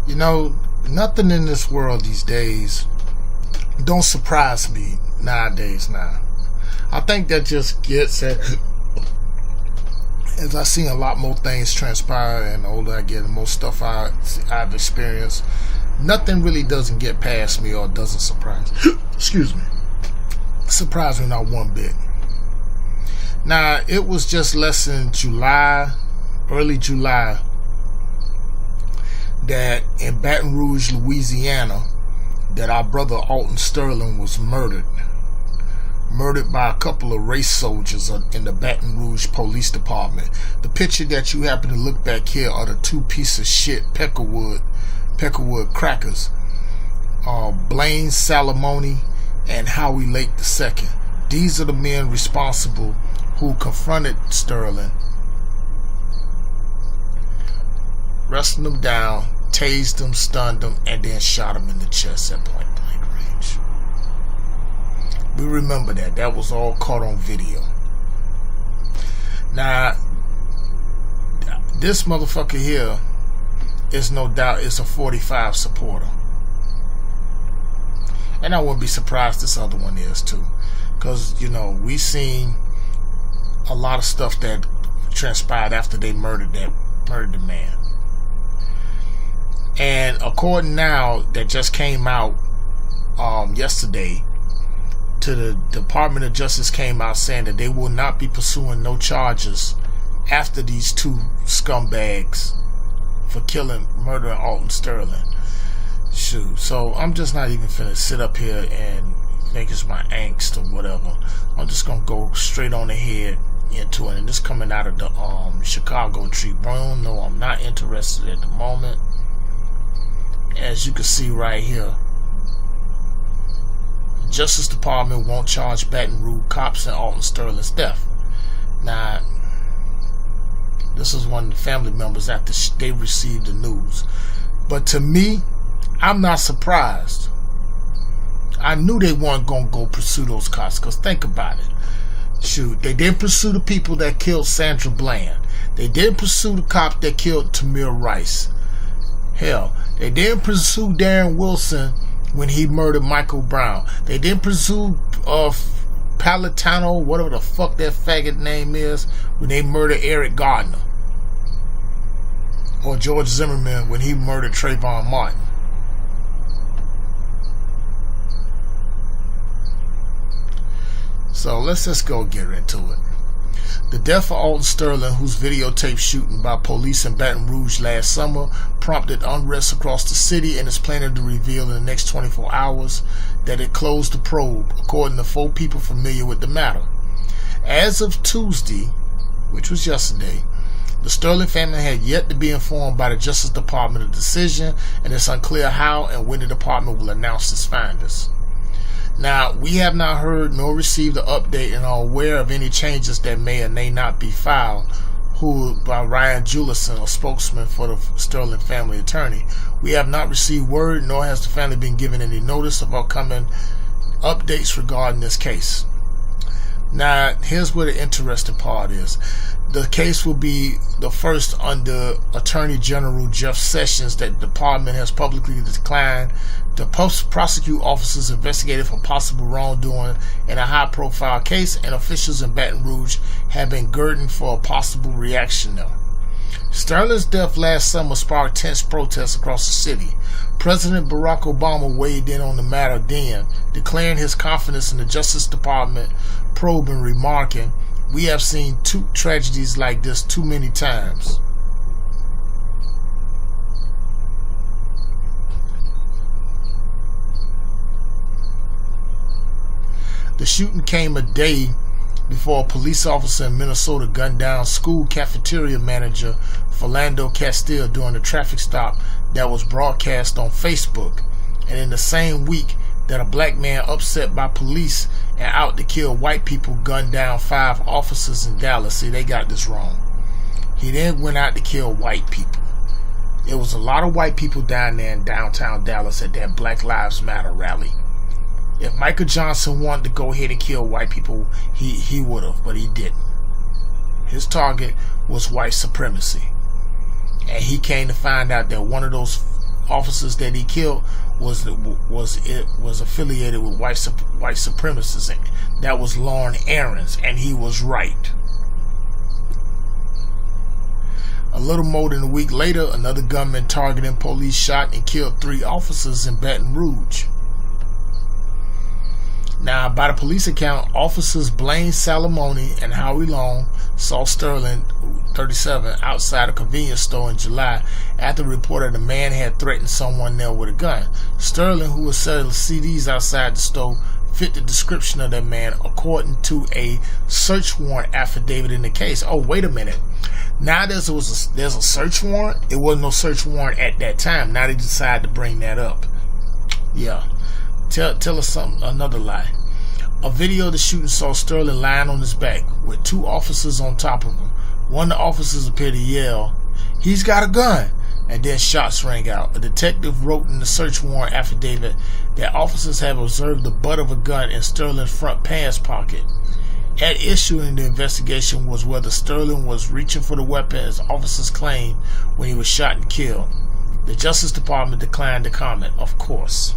You know, nothing in this world these days don't surprise me nowadays now. I think that just gets at, as I see a lot more things transpire and the older I get, the more stuff I've experienced, nothing really doesn't get past me or doesn't surprise surprise me not one bit. Now, it was just less than early July, that in Baton Rouge, Louisiana, that our brother Alton Sterling was murdered by a couple of race soldiers in the Baton Rouge Police Department. The picture that you happen to look back here are the two pieces of shit Peckerwood crackers, Blaine Salamone and Howie Lake II. These are the men responsible who confronted Sterling, wrestled him down, tased him, stunned him, and then shot him in the chest at point blank range. We remember that. That was all caught on video. Now, this motherfucker here is no doubt is a 45 supporter. And I wouldn't be surprised this other one is too. Because, you know, we seen a lot of stuff that transpired after they murdered the man. And according now, that just came out yesterday, to the Department of Justice came out saying that they will not be pursuing no charges after these two scumbags for murdering Alton Sterling. Shoot, so I'm just not even finna sit up here and think it's my angst or whatever. I'm just gonna go straight on ahead into it, and this coming out of the Chicago Tribune. No, I'm not interested at the moment. As you can see right here, Justice Department won't charge Baton Rouge cops in Alton Sterling's death. Now, this is one of the family members after they received the news. But to me, I'm not surprised. I knew they weren't going to go pursue those cops, because think about it. Shoot, they didn't pursue the people that killed Sandra Bland. They didn't pursue the cop that killed Tamir Rice. Hell, they didn't pursue Darren Wilson when he murdered Michael Brown. They didn't pursue Palatano, whatever the fuck that faggot name is, when they murdered Eric Gardner. Or George Zimmerman when he murdered Trayvon Martin. So let's just go get into it. The death of Alton Sterling, whose videotaped shooting by police in Baton Rouge last summer prompted unrest across the city, and is planning to reveal in the next 24 hours that it closed the probe, according to 4 people familiar with the matter. As of Tuesday, which was yesterday, the Sterling family had yet to be informed by the Justice Department of the decision, and it's unclear how and when the department will announce its findings. Now, we have not heard nor received an update and are aware of any changes that may or may not be filed by Ryan Jewelson, a spokesman for the Sterling family attorney. We have not received word, nor has the family been given any notice of upcoming updates regarding this case. Now, here's where the interesting part is. The case will be the first under Attorney General Jeff Sessions that the department has publicly declined to prosecute officers investigated for possible wrongdoing in a high-profile case, and officials in Baton Rouge have been girding for a possible reaction now. Sterling's death last summer sparked tense protests across the city. President Barack Obama weighed in on the matter then, declaring his confidence in the Justice Department probe and remarking, "We have seen 2 tragedies like this too many times." The shooting came a day before a police officer in Minnesota gunned down school cafeteria manager Philando Castile during a traffic stop that was broadcast on Facebook, and in the same week that a black man upset by police and out to kill white people gunned down 5 officers in Dallas. See, they got this wrong. He then went out to kill white people. There was a lot of white people down there in downtown Dallas at that Black Lives Matter rally. If Michael Johnson wanted to go ahead and kill white people, he would have, but he didn't. His target was white supremacy. And he came to find out that one of those officers that he killed was affiliated with white supremacists. That was Lauren Aarons, and he was right. A little more than a week later, another gunman targeting police shot and killed 3 officers in Baton Rouge. Now, by the police account, officers Blaine Salamone and Howie Long saw Sterling, 37, outside a convenience store in July after the report that a man had threatened someone there with a gun. Sterling, who was selling CDs outside the store, fit the description of that man according to a search warrant affidavit in the case. Oh, wait a minute. Now there's a search warrant? It wasn't no search warrant at that time. Now they decided to bring that up. Yeah. Tell us something, another lie. A video of the shooting saw Sterling lying on his back with 2 officers on top of him. One of the officers appeared to yell, "He's got a gun!" and then shots rang out. A detective wrote in the search warrant affidavit that officers have observed the butt of a gun in Sterling's front pants pocket. At issue in the investigation was whether Sterling was reaching for the weapon, as officers claimed, when he was shot and killed. The Justice Department declined to comment, of course.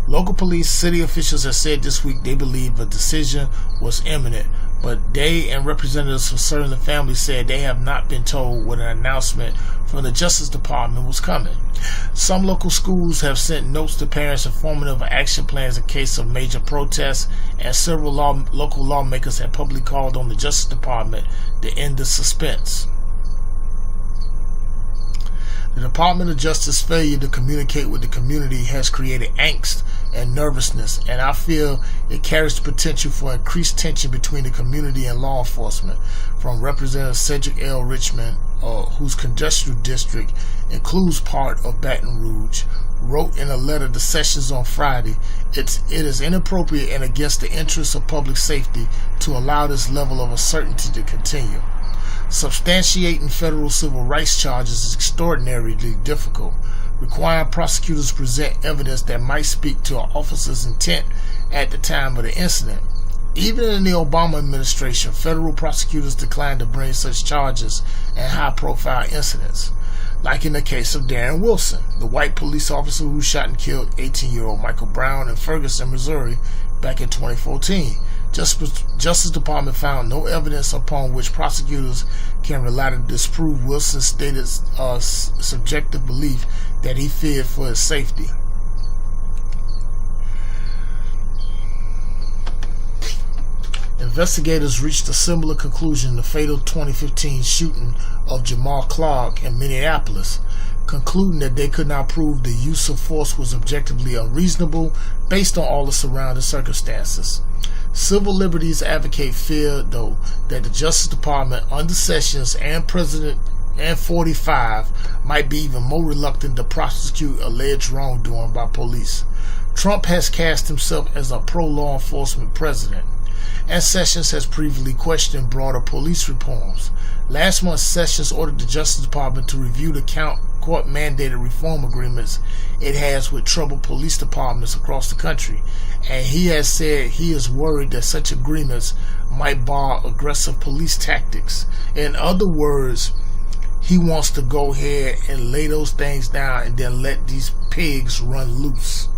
Local police, city officials have said this week they believe a decision was imminent, but they and representatives from certain families said they have not been told when an announcement from the Justice Department was coming. Some local schools have sent notes to parents informing of action plans in case of major protests, and several local lawmakers have publicly called on the Justice Department to end the suspense. The Department of Justice's failure to communicate with the community has created angst and nervousness, and I feel it carries the potential for increased tension between the community and law enforcement. From Representative Cedric L. Richmond, whose congressional district includes part of Baton Rouge, wrote in a letter to Sessions on Friday, it is inappropriate and against the interests of public safety to allow this level of uncertainty to continue. Substantiating federal civil rights charges is extraordinarily difficult, requiring prosecutors to present evidence that might speak to an officer's intent at the time of the incident. Even in the Obama administration, federal prosecutors declined to bring such charges in high-profile incidents, like in the case of Darren Wilson, the white police officer who shot and killed 18-year-old Michael Brown in Ferguson, Missouri, back in 2014. Justice Department found no evidence upon which prosecutors can rely to disprove Wilson's stated subjective belief that he feared for his safety. Investigators reached a similar conclusion in the fatal 2015 shooting of Jamal Clark in Minneapolis, concluding that they could not prove the use of force was objectively unreasonable based on all the surrounding circumstances. Civil liberties advocate fear, though, that the Justice Department under Sessions and President and 45 might be even more reluctant to prosecute alleged wrongdoing by police. Trump has cast himself as a pro-law enforcement president, and Sessions has previously questioned broader police reforms. Last month, Sessions ordered the Justice Department to review the court-mandated reform agreements it has with troubled police departments across the country, and he has said he is worried that such agreements might bar aggressive police tactics. In other words, he wants to go ahead and lay those things down and then let these pigs run loose.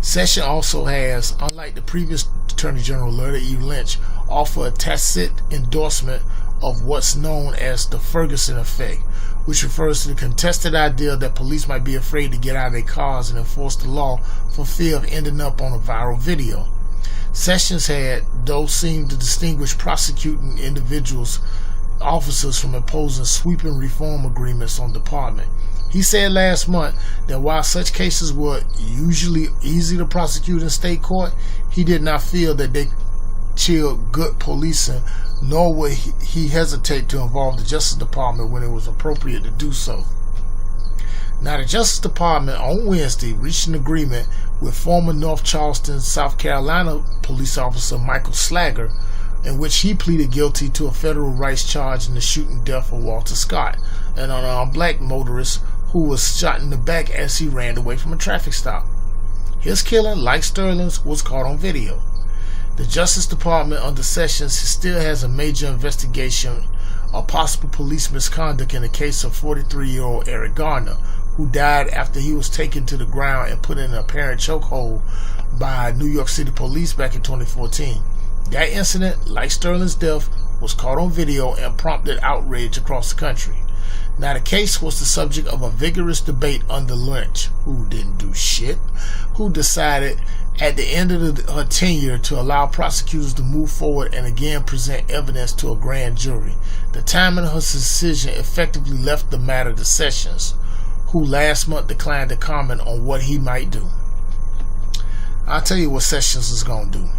Sessions also has, unlike the previous Attorney General Loretta E. Lynch, offered a tacit endorsement of what's known as the Ferguson effect, which refers to the contested idea that police might be afraid to get out of their cars and enforce the law for fear of ending up on a viral video. Sessions had, though, seemed to distinguish prosecuting officers from imposing sweeping reform agreements on the department. He said last month that while such cases were usually easy to prosecute in state court, he did not feel that they chilled good policing, nor would he hesitate to involve the Justice Department when it was appropriate to do so. Now, the Justice Department on Wednesday reached an agreement with former North Charleston, South Carolina police officer Michael Slager, in which he pleaded guilty to a federal rights charge in the shooting death of Walter Scott, an unarmed black motorist who was shot in the back as he ran away from a traffic stop. His killing, like Sterling's, was caught on video. The Justice Department under Sessions still has a major investigation of possible police misconduct in the case of 43-year-old Eric Garner, who died after he was taken to the ground and put in an apparent chokehold by New York City police back in 2014. That incident, like Sterling's death, was caught on video and prompted outrage across the country. Now, the case was the subject of a vigorous debate under Lynch, who didn't do shit, who decided at the end of her tenure to allow prosecutors to move forward and again present evidence to a grand jury. The timing of her decision effectively left the matter to Sessions, who last month declined to comment on what he might do. I'll tell you what Sessions is going to do.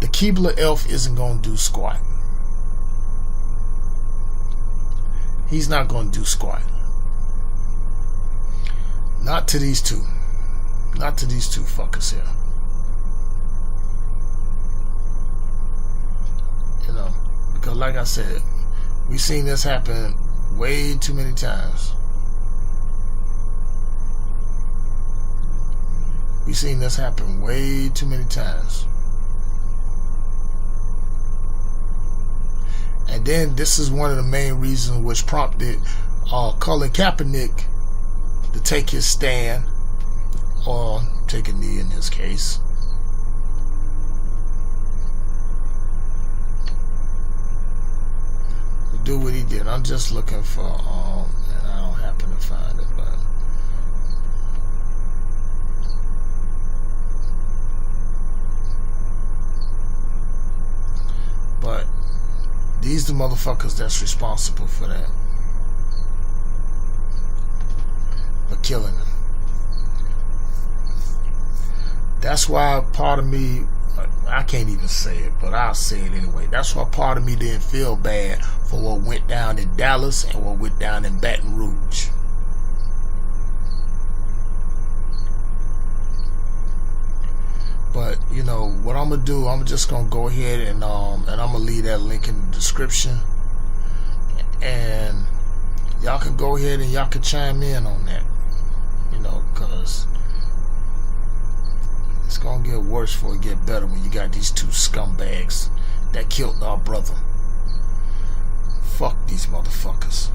The Keebler elf isn't going to do squat. He's not going to do squat. Not to these two. Not to these two fuckers here. You know, because like I said, we've seen this happen way too many times. We've seen this happen way too many times. And then this is one of the main reasons which prompted Colin Kaepernick to take his stand, or take a knee in this case. To do what he did. I'm just looking for, and I don't happen to find it, but these the motherfuckers that's responsible for that. For killing them. That's why part of me, I can't even say it, but I'll say it anyway. That's why part of me didn't feel bad for what went down in Dallas and what went down in Baton Rouge. But you know what I'm gonna do? I'm just gonna go ahead and I'm gonna leave that link in the description, and y'all can go ahead and y'all can chime in on that. You know, cause it's gonna get worse before it get better when you got these two scumbags that killed our brother. Fuck these motherfuckers.